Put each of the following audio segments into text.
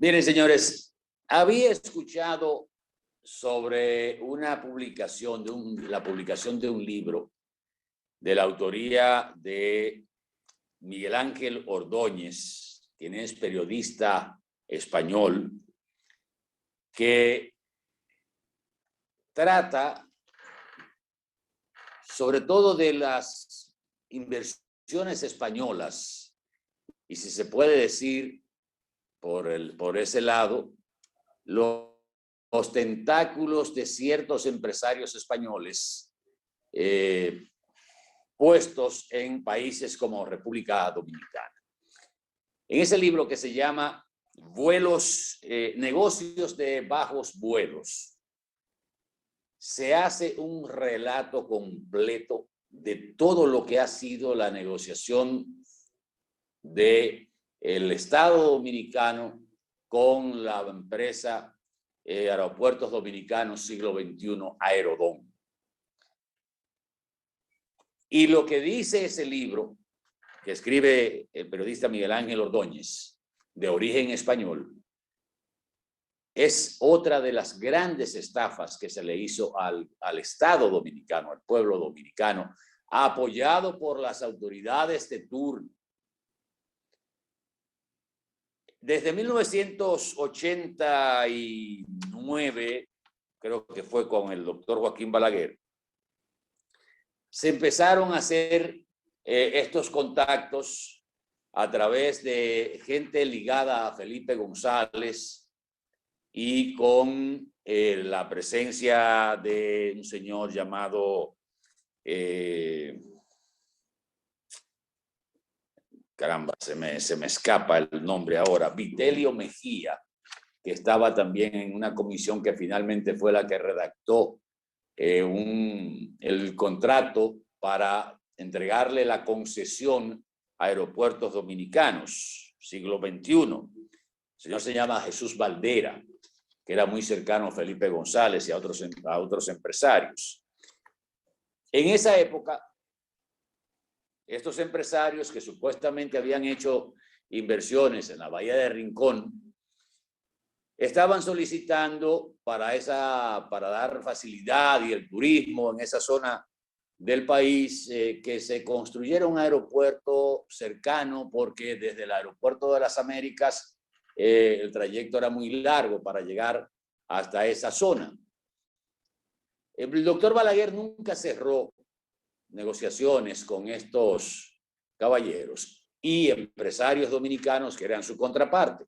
Miren, señores, había escuchado sobre una publicación la publicación de un libro de la autoría de Miguel Ángel Ordóñez, quien es periodista español, que trata sobre todo de las inversiones españolas y, si se puede decir por ese lado, los tentáculos de ciertos empresarios españoles puestos en países como República Dominicana. En ese libro, que se llama Negocios de Bajos Vuelos, se hace un relato completo de todo lo que ha sido la negociación del Estado dominicano con la empresa Aeropuertos Dominicanos Siglo XXI, Aerodom. Y lo que dice ese libro, que escribe el periodista Miguel Ángel Ordóñez, de origen español, es otra de las grandes estafas que se le hizo al Estado dominicano, al pueblo dominicano, apoyado por las autoridades de turno. Desde 1989, creo que fue con el doctor Joaquín Balaguer, se empezaron a hacer estos contactos a través de gente ligada a Felipe González y con la presencia de un señor llamado, caramba, se me escapa el nombre ahora, Vitelio Mejía, que estaba también en una comisión que finalmente fue la que redactó el contrato para entregarle la concesión a Aeropuertos Dominicanos, siglo XXI. El señor se llama Jesús Valdera, que era muy cercano a Felipe González y a otros empresarios. En esa época, estos empresarios que supuestamente habían hecho inversiones en la Bahía de Rincón, estaban solicitando para dar facilidad y el turismo en esa zona del país, que se construyera un aeropuerto cercano, porque desde el Aeropuerto de las Américas el trayecto era muy largo para llegar hasta esa zona. El doctor Balaguer nunca cerró negociaciones con estos caballeros y empresarios dominicanos que eran su contraparte.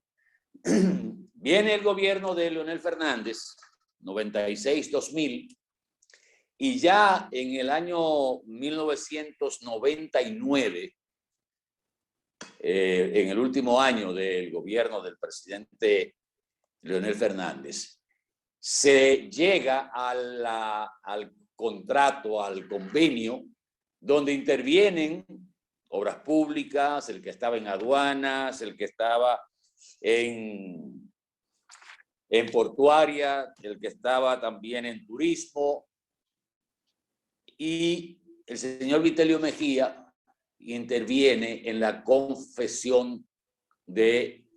Viene el gobierno de Leonel Fernández, 96-2000, y ya en el año 1999, en el último año del gobierno del presidente Leonel Fernández, se llega al contrato, al convenio, donde intervienen obras públicas, el que estaba en aduanas, el que estaba en portuaria, el que estaba también en turismo, y el señor Vitelio Mejía interviene en la confección del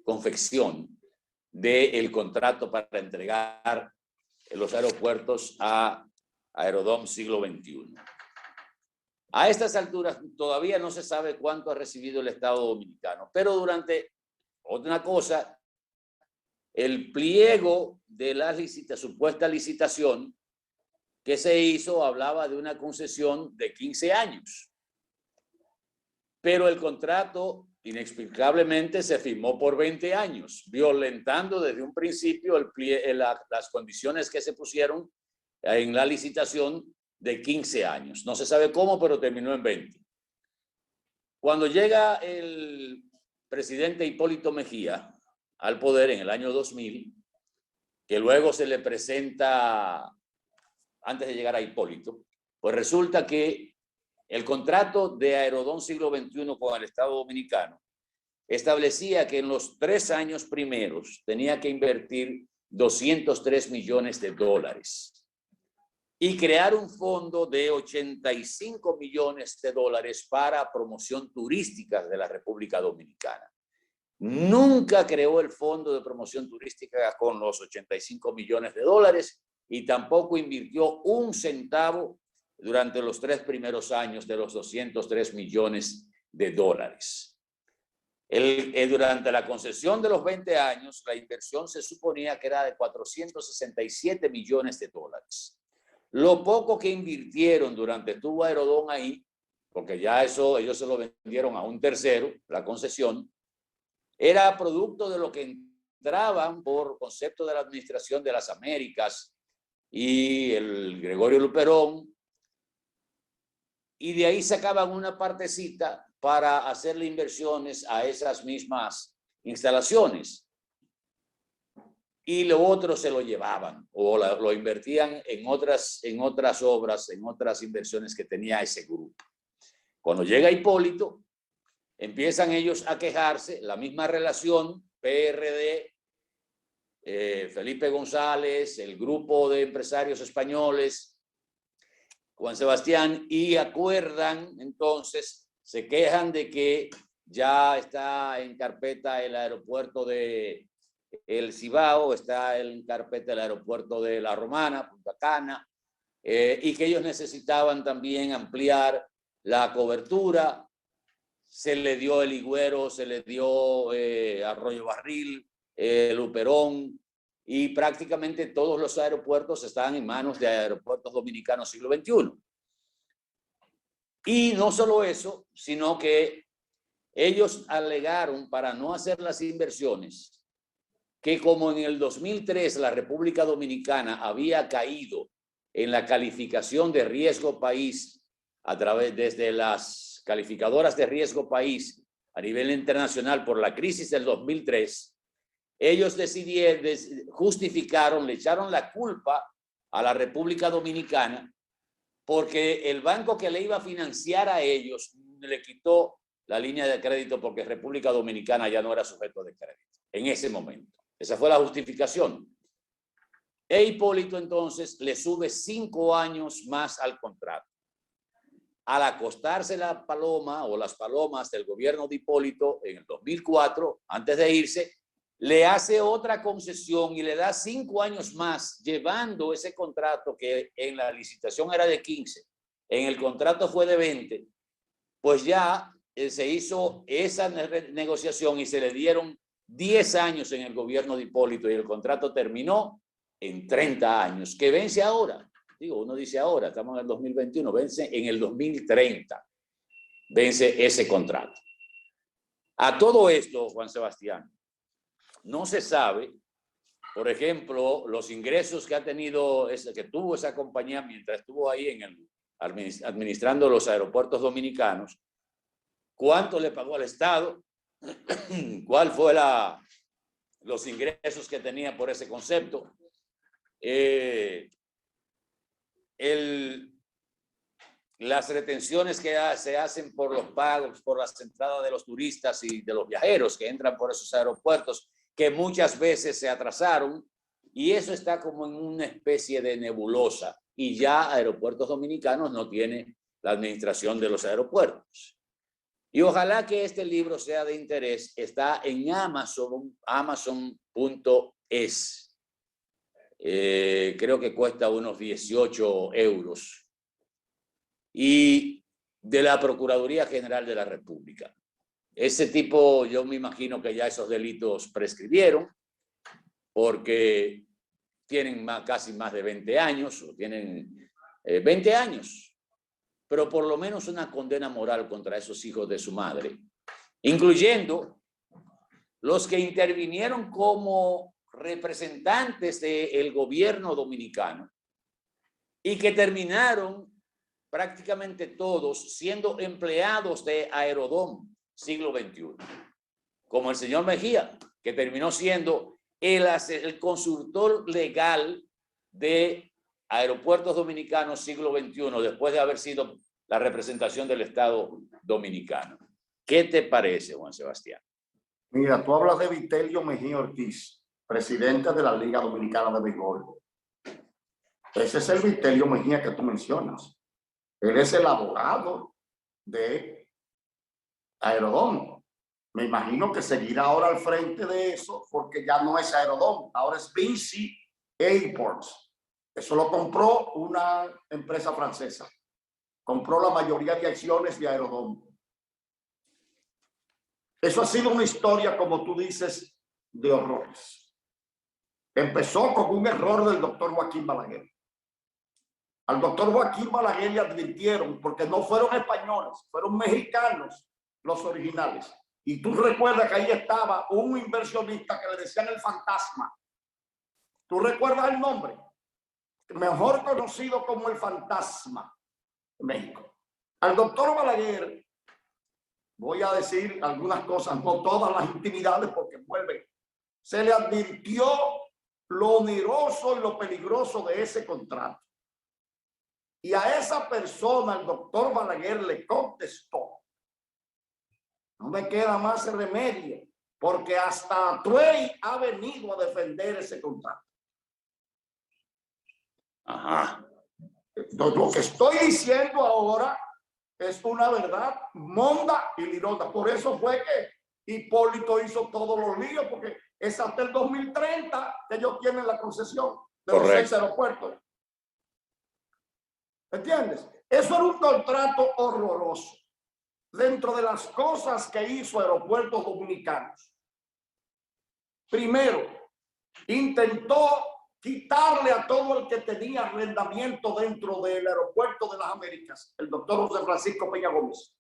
contrato para entregar los aeropuertos a Aerodom Siglo XXI. A estas alturas todavía no se sabe cuánto ha recibido el Estado dominicano, pero durante otra cosa, el pliego de la supuesta licitación que se hizo hablaba de una concesión de 15 años. Pero el contrato inexplicablemente se firmó por 20 años, violentando desde un principio las condiciones que se pusieron en la licitación de 15 años. No se sabe cómo, pero terminó en 20. Cuando llega el presidente Hipólito Mejía al poder en el año 2000, que luego se le presenta antes de llegar a Hipólito, pues resulta que el contrato de Aerodom Siglo XXI con el Estado Dominicano establecía que en los 3 años primeros tenía que invertir $203 millones y crear un fondo de $85 millones para promoción turística de la República Dominicana. Nunca creó el Fondo de Promoción Turística con los 85 millones de dólares y tampoco invirtió un centavo durante los 3 primeros años de los 203 millones de dólares. Durante la concesión de los 20 años, la inversión se suponía que era de 467 millones de dólares. Lo poco que invirtieron durante estuvo Aerodón ahí, porque ya eso ellos se lo vendieron a un tercero, la concesión, era producto de lo que entraban por concepto de la Administración de las Américas y el Gregorio Luperón, y de ahí sacaban una partecita para hacerle inversiones a esas mismas instalaciones. Y lo otro se lo llevaban o lo invertían en otras obras, en otras inversiones que tenía ese grupo. Cuando llega Hipólito, empiezan ellos a quejarse, la misma relación, PRD, Felipe González, el grupo de empresarios españoles, Juan Sebastián, y acuerdan entonces, se quejan de que ya está en carpeta el aeropuerto de El Cibao, está en carpeta el aeropuerto de La Romana, Punta Cana, y que ellos necesitaban también ampliar la cobertura. Se le dio El Higüero, se le dio Arroyo Barril, Luperón, y prácticamente todos los aeropuertos están en manos de Aeropuertos Dominicanos Siglo XXI. Y no solo eso, sino que ellos alegaron para no hacer las inversiones que como en el 2003 la República Dominicana había caído en la calificación de riesgo país a través desde las calificadoras de riesgo país a nivel internacional por la crisis del 2003, ellos justificaron, le echaron la culpa a la República Dominicana porque el banco que le iba a financiar a ellos le quitó la línea de crédito porque República Dominicana ya no era sujeto de crédito en ese momento. Esa fue la justificación. E Hipólito entonces le sube 5 años más al contrato. Al acostarse la paloma o las palomas del gobierno de Hipólito en el 2004, antes de irse, le hace otra concesión y le da 5 años más, llevando ese contrato que en la licitación era de 15, en el contrato fue de 20, pues ya se hizo esa negociación y se le dieron 10 años en el gobierno de Hipólito y el contrato terminó en 30 años, que vence ahora. Digo, uno dice ahora, estamos en el 2021, vence en el 2030, vence ese contrato. A todo esto, Juan Sebastián, no se sabe, por ejemplo, los ingresos que ha tenido, que tuvo esa compañía mientras estuvo ahí administrando los aeropuertos dominicanos, cuánto le pagó al Estado, cuál fue los ingresos que tenía por ese concepto. Las retenciones que se hacen por los pagos, por las entradas de los turistas y de los viajeros que entran por esos aeropuertos, que muchas veces se atrasaron, y eso está como en una especie de nebulosa, y ya Aeropuertos Dominicanos no tiene la administración de los aeropuertos. Y ojalá que este libro sea de interés. Está en amazon.es. Creo que cuesta unos 18 euros. Y de la Procuraduría General de la República. Ese tipo, yo me imagino que ya esos delitos prescribieron, porque tienen casi más de 20 años, o tienen 20 años, pero por lo menos una condena moral contra esos hijos de su madre, incluyendo los que intervinieron como representantes del gobierno dominicano y que terminaron prácticamente todos siendo empleados de Aerodón Siglo XXI, como el señor Mejía, que terminó siendo el consultor legal de Aeropuertos Dominicanos Siglo XXI, después de haber sido la representación del Estado dominicano. ¿Qué te parece, Juan Sebastián? Mira, tú hablas de Vitelio Mejía Ortiz, presidente de la Liga Dominicana de Béisbol. Ese es el Vitelio Mejía que tú mencionas. Él es el abogado de Aerodón. Me imagino que seguirá ahora al frente de eso porque ya no es Aerodom, ahora es Vinci Airports. Eso lo compró una empresa francesa. Compró la mayoría de acciones de Aerodom. Eso ha sido una historia, como tú dices, de horrores. Empezó con un error del doctor Joaquín Balaguer. Al doctor Joaquín Balaguer le advirtieron, porque no fueron españoles, fueron mexicanos los originales. Y tú recuerdas que ahí estaba un inversionista que le decían el fantasma. ¿Tú recuerdas el nombre? Mejor conocido como el fantasma de México. Al doctor Balaguer, voy a decir algunas cosas, no todas las intimidades, porque vuelve. Se le advirtió lo oneroso y lo peligroso de ese contrato. Y a esa persona el doctor Balaguer le contestó: no me queda más remedio, porque hasta Atuey ha venido a defender ese contrato. Ajá. Entonces, lo que estoy diciendo ahora es una verdad monda y lironda. Por eso fue que Hipólito hizo todos los líos, porque es hasta el 2030 que ellos tienen la concesión de los 6 aeropuertos. ¿Entiendes? Eso era un contrato horroroso. Dentro de las cosas que hizo Aeropuertos Dominicanos, primero, intentó quitarle a todo el que tenía arrendamiento dentro del Aeropuerto de las Américas, el doctor José Francisco Peña Gómez.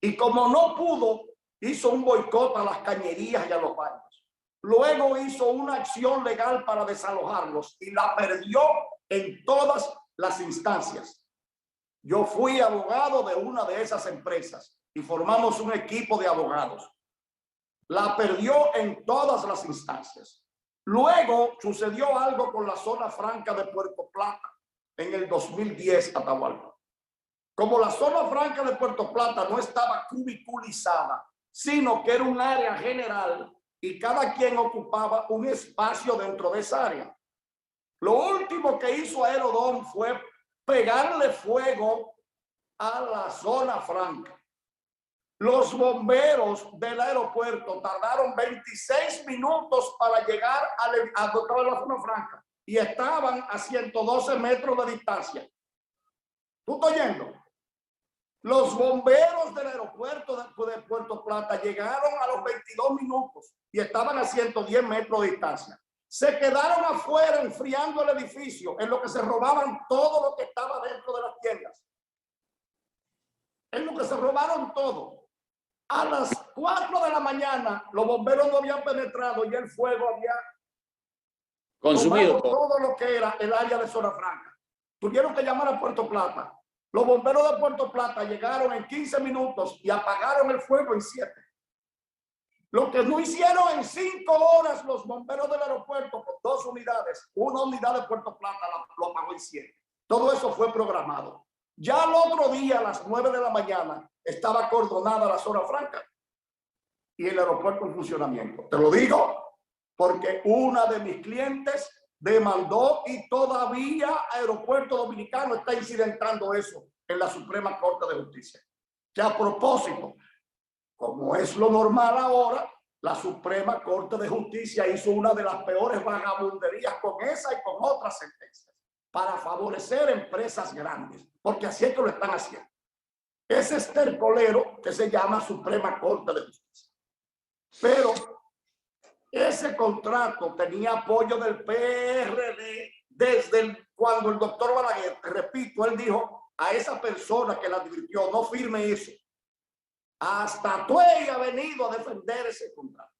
Y como no pudo, hizo un boicot a las cañerías y a los baños. Luego hizo una acción legal para desalojarlos y la perdió en todas las instancias. Yo fui abogado de una de esas empresas y formamos un equipo de abogados. La perdió en todas las instancias. Luego sucedió algo con la zona franca de Puerto Plata en el 2010, Atahualpa. Como la zona franca de Puerto Plata no estaba cubiculizada, sino que era un área general y cada quien ocupaba un espacio dentro de esa área. Lo último que hizo Aerodom fue pegarle fuego a la zona franca. Los bomberos del aeropuerto tardaron 26 minutos para llegar a donde la zona franca y estaban a 112 metros de distancia. ¿Tú estás oyendo? Los bomberos del aeropuerto de Puerto Plata llegaron a los 22 minutos y estaban a 110 metros de distancia. Se quedaron afuera enfriando el edificio, en lo que se robaban todo lo que estaba dentro de las tiendas. En lo que se robaron todo. A las 4 de la mañana, los bomberos no habían penetrado y el fuego había consumido todo lo que era el área de zona franca. Tuvieron que llamar a Puerto Plata. Los bomberos de Puerto Plata llegaron en 15 minutos y apagaron el fuego en 7. Lo que no hicieron en 5 horas los bomberos del aeropuerto con 2 unidades, una unidad de Puerto Plata lo apagó en 7. Todo eso fue programado. Ya el otro día a las 9 de la mañana estaba acordonada la zona franca y el aeropuerto en funcionamiento. Te lo digo porque una de mis clientes demandó y todavía Aeropuerto Dominicano está incidentando eso en la Suprema Corte de Justicia. Que a propósito, como es lo normal ahora, la Suprema Corte de Justicia hizo una de las peores vagabunderías con esa y con otras sentencias para favorecer empresas grandes, porque así es que lo están haciendo. Ese estercolero que se llama Suprema Corte de Justicia. Pero ese contrato tenía apoyo del PRD desde cuando el doctor Balaguer, repito, él dijo a esa persona que la advirtió, no firme eso. Hasta Atuey ha venido a defender ese contrato.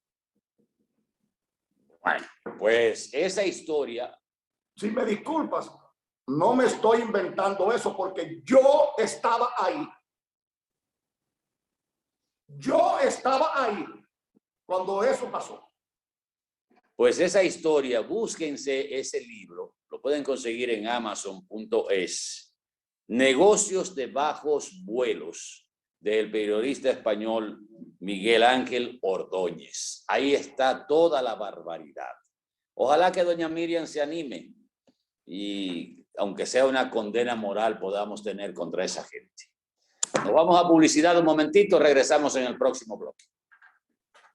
Bueno, pues esa historia. Si me disculpas, no me estoy inventando eso porque yo estaba ahí. Yo estaba ahí cuando eso pasó. Pues esa historia, búsquense ese libro, lo pueden conseguir en amazon.es. Negocios de bajos vuelos, del periodista español Miguel Ángel Ordóñez. Ahí está toda la barbaridad. Ojalá que doña Miriam se anime y aunque sea una condena moral podamos tener contra esa gente. Nos vamos a publicidad un momentito, regresamos en el próximo bloque.